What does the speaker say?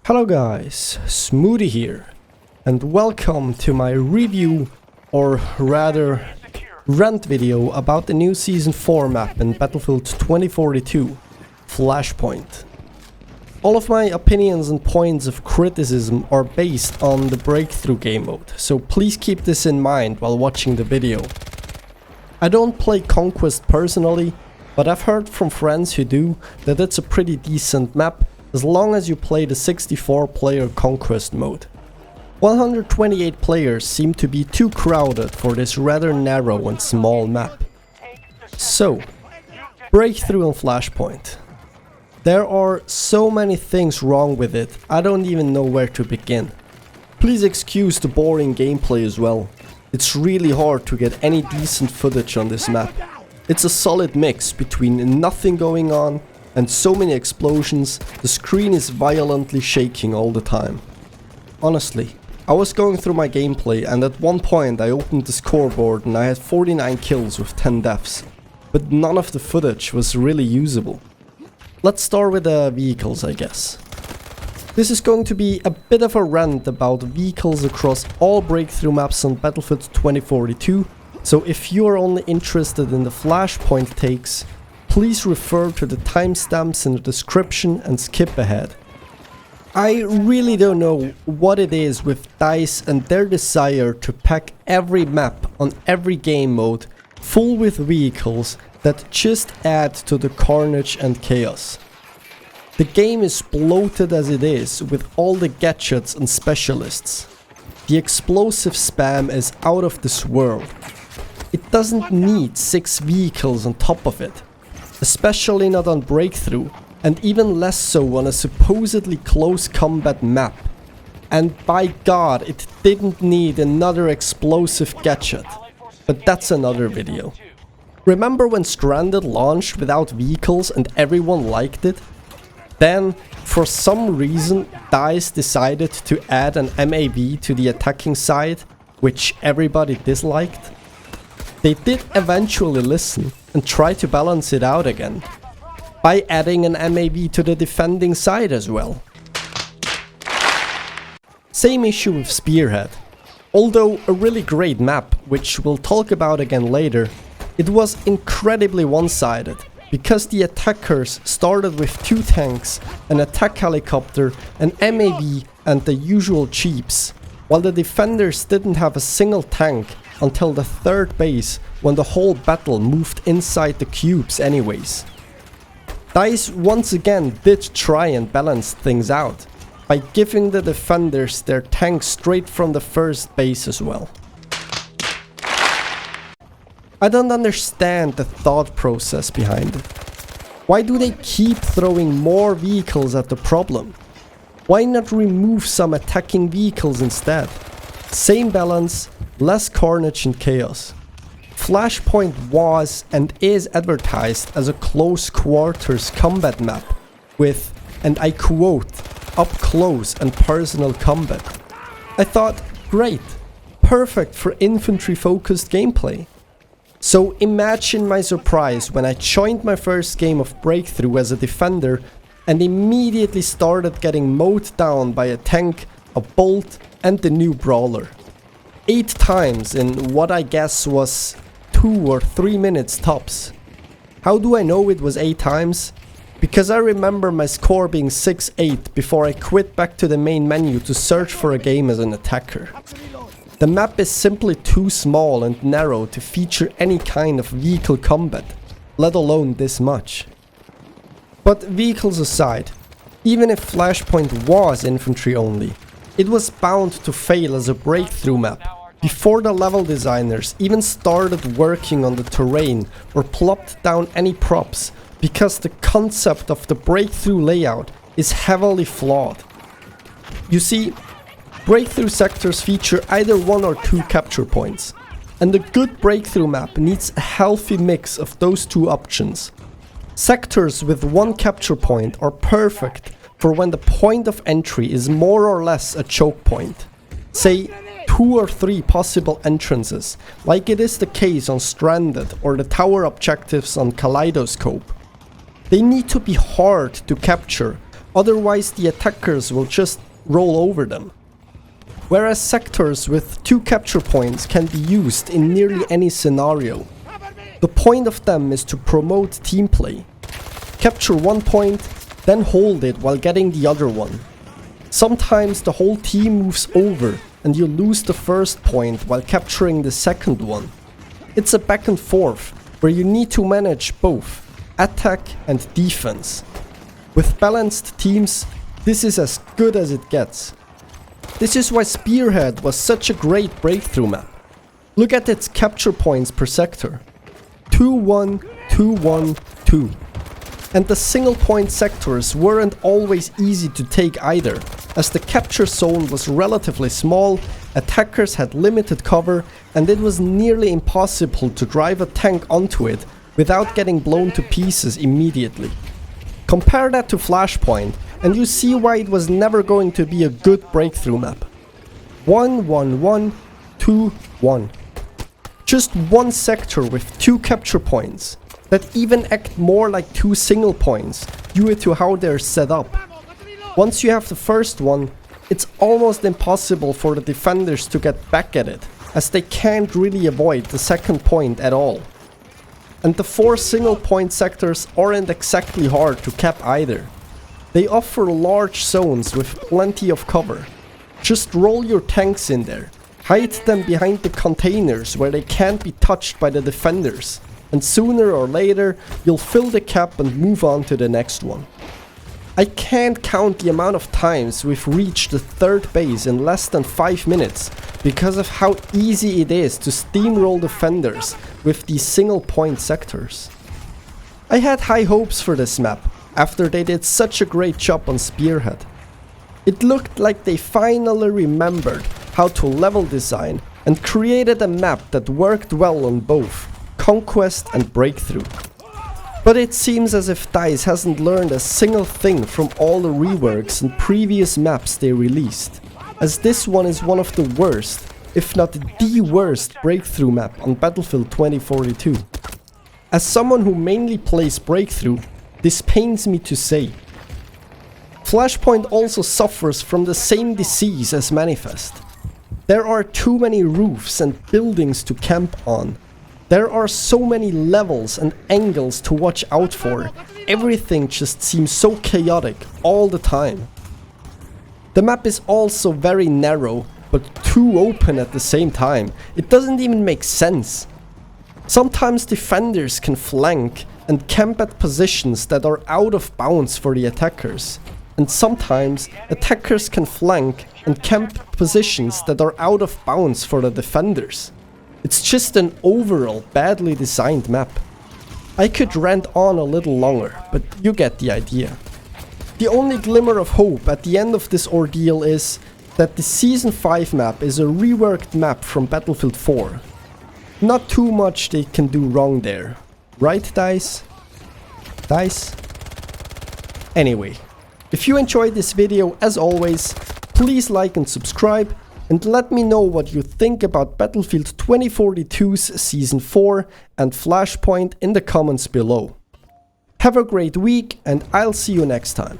Hello guys, Smoothie here, and welcome to my review, or rather rant video about the new Season 4 map in Battlefield 2042, Flashpoint. All of my opinions and points of criticism are based on the breakthrough game mode, so please keep this in mind while watching the video. I don't play Conquest personally, but I've heard from friends who do that it's a pretty decent map as long as you play the 64-player Conquest mode. 128 players seem to be too crowded for this rather narrow and small map. So, breakthrough on Flashpoint. There are so many things wrong with it, I don't even know where to begin. Please excuse the boring gameplay as well. It's really hard to get any decent footage on this map. It's a solid mix between nothing going on and so many explosions, the screen is violently shaking all the time. Honestly, I was going through my gameplay and at one point I opened the scoreboard and I had 49 kills with 10 deaths. But none of the footage was really usable. Let's start with the vehicles, I guess. This is going to be a bit of a rant about vehicles across all breakthrough maps on Battlefield 2042, so if you are only interested in the Flashpoint Takes, please refer to the timestamps in the description and skip ahead. I really don't know what it is with DICE and their desire to pack every map on every game mode full with vehicles that just add to the carnage and chaos. The game is bloated as it is with all the gadgets and specialists. The explosive spam is out of this world. It doesn't need 6 vehicles on top of it. Especially not on breakthrough, and even less so on a supposedly close combat map. And by God, it didn't need another explosive gadget. But that's another video. Remember when Stranded launched without vehicles and everyone liked it? Then, for some reason, DICE decided to add an MAV to the attacking side, which everybody disliked. They did eventually listen and try to balance it out again, by adding an MAV to the defending side as well. Same issue with Spearhead. Although a really great map, which we'll talk about again later, it was incredibly one-sided, because the attackers started with 2 tanks, an attack helicopter, an MAV and the usual jeeps, while the defenders didn't have a single tank until the 3rd base, when the whole battle moved inside the cubes anyways. DICE once again did try and balance things out, by giving the defenders their tanks straight from the 1st base as well. I don't understand the thought process behind it. Why do they keep throwing more vehicles at the problem? Why not remove some attacking vehicles instead? Same balance, less carnage and chaos. Flashpoint was and is advertised as a close quarters combat map with, and I quote, up close and personal combat. I thought, great, perfect for infantry focused gameplay. So imagine my surprise when I joined my first game of breakthrough as a defender and immediately started getting mowed down by a tank, a bolt and the new brawler. 8 times in what I guess was 2 or 3 minutes tops. How do I know it was 8 times? Because I remember my score being 6-8 before I quit back to the main menu to search for a game as an attacker. The map is simply too small and narrow to feature any kind of vehicle combat, let alone this much. But vehicles aside, even if Flashpoint was infantry only, it was bound to fail as a breakthrough map before the level designers even started working on the terrain or plopped down any props, because the concept of the breakthrough layout is heavily flawed. You see, breakthrough sectors feature either 1 or 2 capture points, and a good breakthrough map needs a healthy mix of those 2 options. Sectors with 1 capture point are perfect for when the point of entry is more or less a choke point. Say 2 or 3 possible entrances, like it is the case on Stranded or the tower objectives on Kaleidoscope. They need to be hard to capture, otherwise the attackers will just roll over them. Whereas sectors with 2 capture points can be used in nearly any scenario. The point of them is to promote team play. Capture 1 point, then hold it while getting the other one. Sometimes the whole team moves over and you lose the first point while capturing the second one. It's a back and forth where you need to manage both attack and defense. With balanced teams, this is as good as it gets. This is why Spearhead was such a great breakthrough map. Look at its capture points per sector. 2-1, 2-1, 2. And the single point sectors weren't always easy to take either, as the capture zone was relatively small, attackers had limited cover, and it was nearly impossible to drive a tank onto it without getting blown to pieces immediately. Compare that to Flashpoint, and you see why it was never going to be a good breakthrough map. 1-1-1, 2-1. Just one sector with 2 capture points that even act more like 2 single points due to how they're set up. Once you have the first one, it's almost impossible for the defenders to get back at it, as they can't really avoid the second point at all. And the 4 single point sectors aren't exactly hard to cap either. They offer large zones with plenty of cover. Just roll your tanks in there, hide them behind the containers where they can't be touched by the defenders, and sooner or later you'll fill the cap and move on to the next one. I can't count the amount of times we've reached the 3rd base in less than 5 minutes because of how easy it is to steamroll defenders with these single point sectors. I had high hopes for this map after they did such a great job on Spearhead. It looked like they finally remembered how to level design and created a map that worked well on both Conquest and Breakthrough. But it seems as if DICE hasn't learned a single thing from all the reworks and previous maps they released, as this one is one of the worst, if not the worst breakthrough map on Battlefield 2042. As someone who mainly plays Breakthrough, this pains me to say. Flashpoint also suffers from the same disease as Manifest. There are too many roofs and buildings to camp on. There are so many levels and angles to watch out for. Everything just seems so chaotic all the time. The map is also very narrow, but too open at the same time. It doesn't even make sense. Sometimes defenders can flank and camp at positions that are out of bounds for the attackers. And sometimes attackers can flank and camp positions that are out of bounds for the defenders. It's just an overall badly designed map. I could rant on a little longer, but you get the idea. The only glimmer of hope at the end of this ordeal is that the Season 5 map is a reworked map from Battlefield 4. Not too much they can do wrong there. Right, DICE? DICE? Anyway, if you enjoyed this video, as always, please like and subscribe, and let me know what you think about Battlefield 2042's Season 4 and Flashpoint in the comments below. Have a great week, and I'll see you next time.